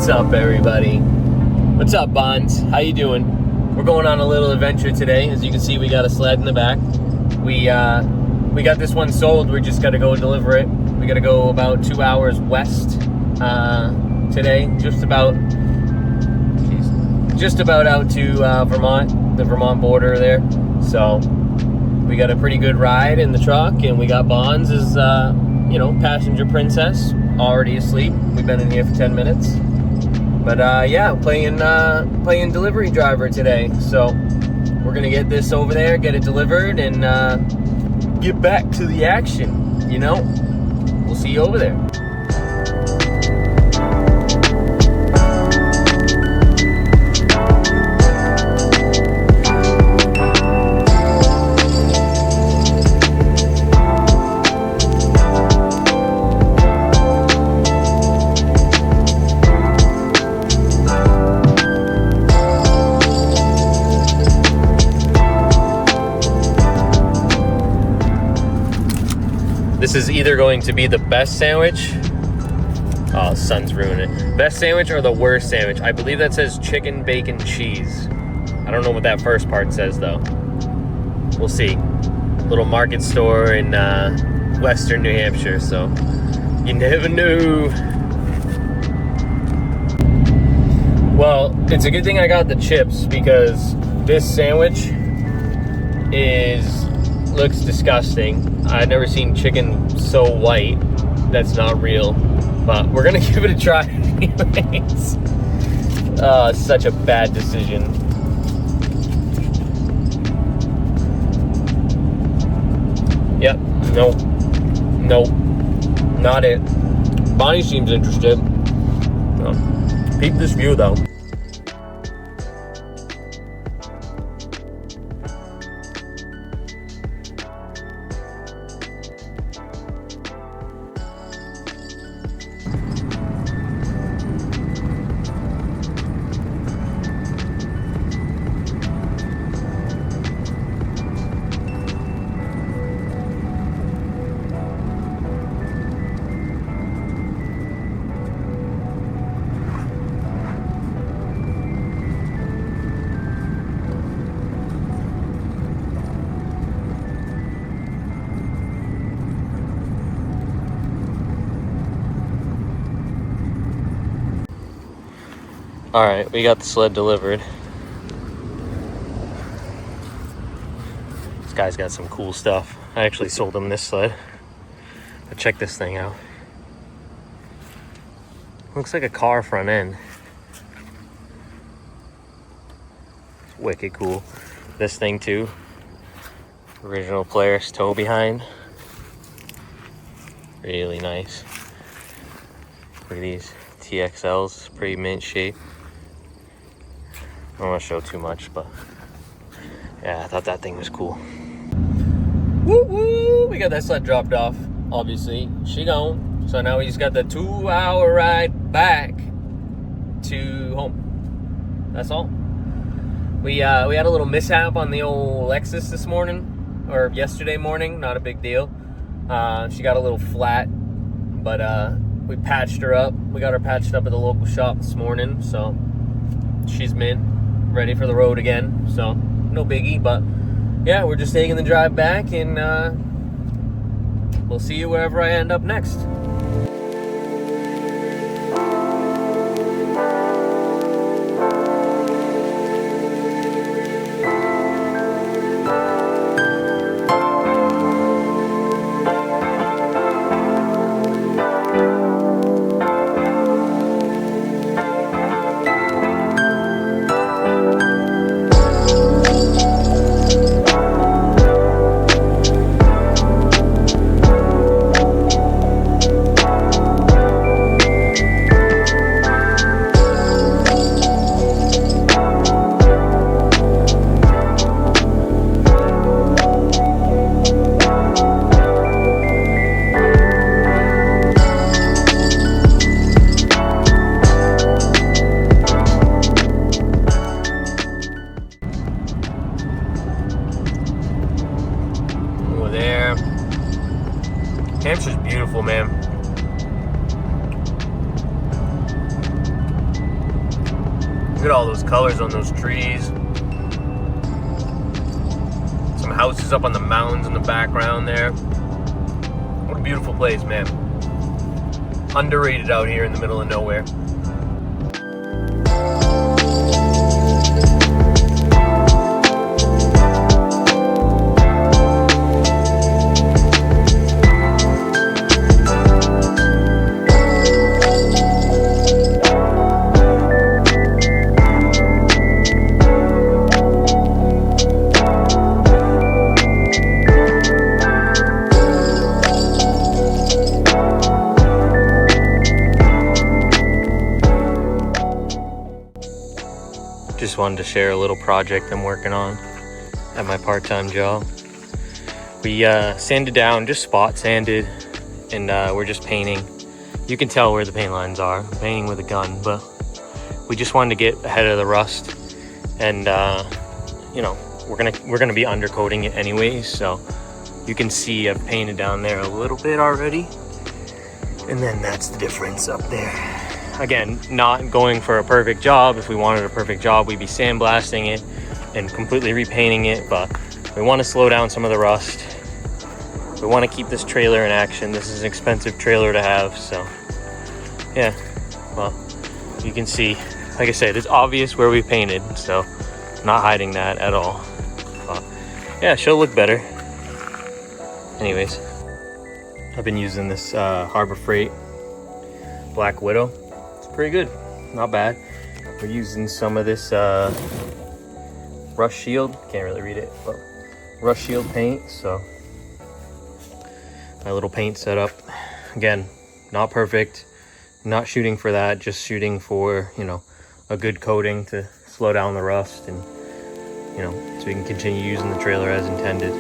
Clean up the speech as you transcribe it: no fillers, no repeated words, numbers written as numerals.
What's up, everybody? What's up, Bonds? How you doing? We're going on a little adventure today. As you can see, we got a sled in the back. We got this one sold. We just got to go deliver it. We got to go about 2 hours west today, just about out to Vermont, the Vermont border there. So we got a pretty good ride in the truck, and we got Bonds as passenger princess, already asleep. We've been in here for 10 minutes. But yeah, playing delivery driver today. So we're gonna get this over there, get it delivered, and get back to the action. We'll see you over there. This is either going to be the best sandwich. Oh, the sun's ruining it. Best sandwich or the worst sandwich. I believe that says chicken, bacon, cheese. I don't know what that first part says, though. We'll see. Little market store in western New Hampshire, so you never know. Well, it's a good thing I got the chips, because this sandwich looks disgusting. I've never seen chicken so white. That's not real, but we're gonna give it a try anyways. Such a bad decision. Yep, nope, not it. Bonnie seems interested. Peep this view though. Alright, we got the sled delivered. This guy's got some cool stuff. I actually sold him this sled. But check this thing out. Looks like a car front end. It's wicked cool. This thing too. Original Polaris tow behind. Really nice. Look at these TXLs, pretty mint shape. I don't want to show too much, but yeah, I thought that thing was cool. Woo woo! We got that sled dropped off. Obviously, she gone. So now we just got the 2 hour ride back to home. That's all. We had a little mishap on the old Lexus this morning, or yesterday morning. Not a big deal. She got a little flat, but we patched her up. We got her patched up at the local shop this morning, so she's mint, ready for the road again. So no biggie, but yeah, we're just taking the drive back, and we'll see you wherever I end up next. at all those colors on those trees. Some houses up on the mountains in the background there. What a beautiful place, man. Underrated out here in the middle of nowhere. Just wanted to share a little project I'm working on at my part-time job. We sanded down, just spot sanded, and we're just painting. You can tell where the paint lines are. I'm painting with a gun, but we just wanted to get ahead of the rust. And you know, we're gonna be undercoating it anyways, so you can see I've painted down there a little bit already, and then that's the difference up there. Again, not going for a perfect job. If we wanted a perfect job, we'd be sandblasting it and completely repainting it, but we want to slow down some of the rust. We want to keep this trailer in action. This is an expensive trailer to have, so yeah. Well, you can see, like I said, it's obvious where we painted, so I'm not hiding that at all. But yeah, she'll look better. Anyways, I've been using this Harbor Freight Black Widow. Pretty good, not bad. We're using some of this Rust Shield, can't really read it, but Rust Shield paint. So my little paint setup, again, not perfect, not shooting for that, just shooting for, you know, a good coating to slow down the rust, and you know, so we can continue using the trailer as intended.